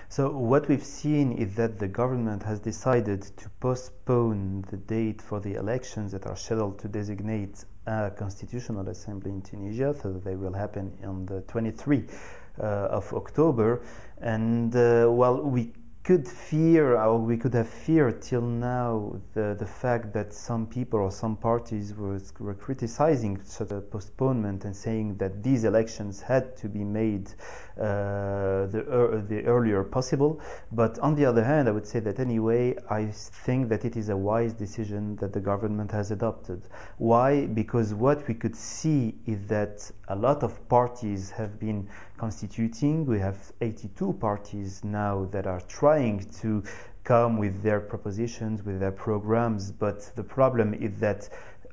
So what we've seen is that the government has decided to postpone the date for the elections that are scheduled to designate a constitutional assembly in Tunisia, so that they will happen on the 23rd of October. And well, we could fear, or we could have feared till now, the fact that some people or some parties were criticizing such a postponement and saying that these elections had to be made the earlier possible. But on the other hand, I would say that anyway, I think that it is a wise decision that the government has adopted. Why? Because what we could see is that a lot of parties have been constituting. We have 82 parties now that are trying to come with their propositions, with their programs, but the problem is that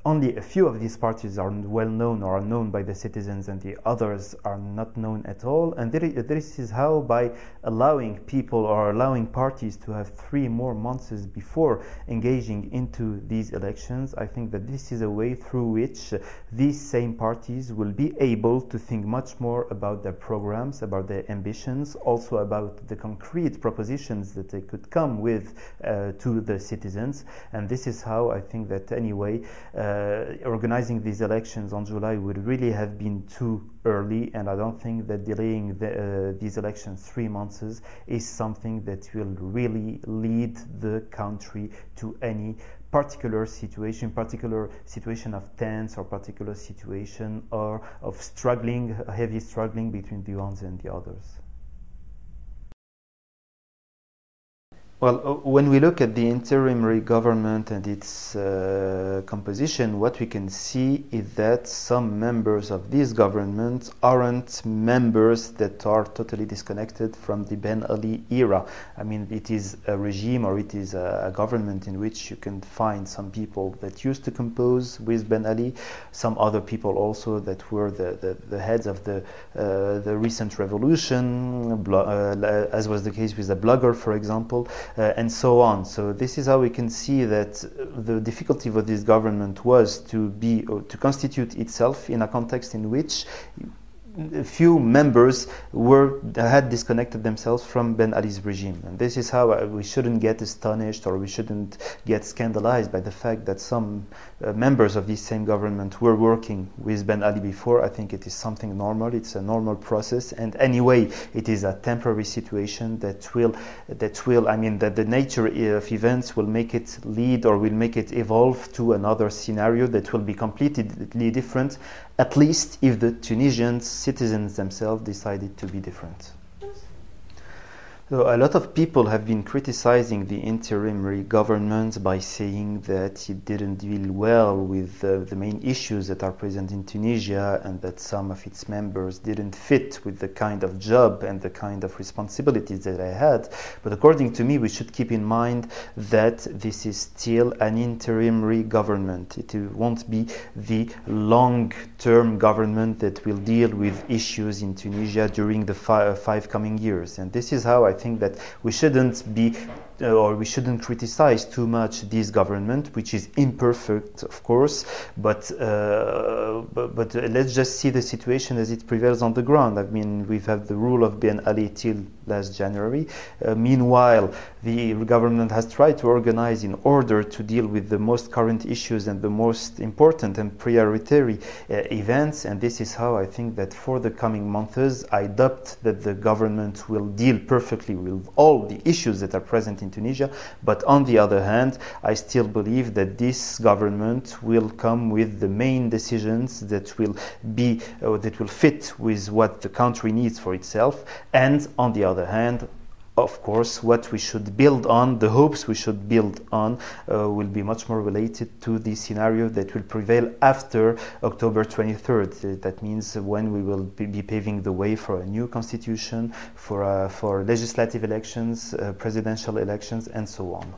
only a few of these parties are well known or are known by the citizens, and the others are not known at all. And this is how, by allowing people or allowing parties to have 3 more months before engaging into these elections, I think that this is a way through which these same parties will be able to think much more about their programs, about their ambitions, also about the concrete propositions that they could come with to the citizens. And this is how I think that anyway, organizing these elections on July would really have been too early, and I don't think that delaying these elections 3 months is something that will really lead the country to any particular situation of tense, or particular situation or of heavy struggling between the ones and the others. Well, when we look at the interim government and its composition, what we can see is that some members of this government aren't members that are totally disconnected from the Ben Ali era. I mean, it is a regime, or it is a government in which you can find some people that used to compose with Ben Ali, some other people also that were the heads of the recent revolution, as was the case with a blogger, for example. And so on. So this is how we can see that the difficulty of this government was to constitute itself in a context in which a few members had disconnected themselves from Ben Ali's regime. And this is how we shouldn't get astonished, or we shouldn't get scandalized by the fact that some members of this same government were working with Ben Ali before. I think it is something normal. It's a normal process, and anyway, it is a temporary situation that I mean, that the nature of events will make it lead, or will make it evolve to another scenario that will be completely different, at least if the Tunisian citizens themselves decided to be different. So a lot of people have been criticizing the interim government by saying that it didn't deal well with the main issues that are present in Tunisia, and that some of its members didn't fit with the kind of job and the kind of responsibilities that they had. But according to me, we should keep in mind that this is still an interim government. It won't be the long-term government that will deal with issues in Tunisia during the five coming years. And this is how I think that we shouldn't criticize too much this government, which is imperfect, of course, but let's just see the situation as it prevails on the ground. I mean, we've had the rule of Ben Ali till last January. Meanwhile, the government has tried to organize in order to deal with the most current issues and the most important and prioritary events, and this is how I think that for the coming months, I doubt that the government will deal perfectly with all the issues that are present in Tunisia. But on the other hand, I still believe that this government will come with the main decisions that will fit with what the country needs for itself. And on the other hand, of course, what we should build on, the hopes we should build on, will be much more related to the scenario that will prevail after October 23rd. That means when we will be paving the way for a new constitution, for legislative elections, presidential elections, and so on.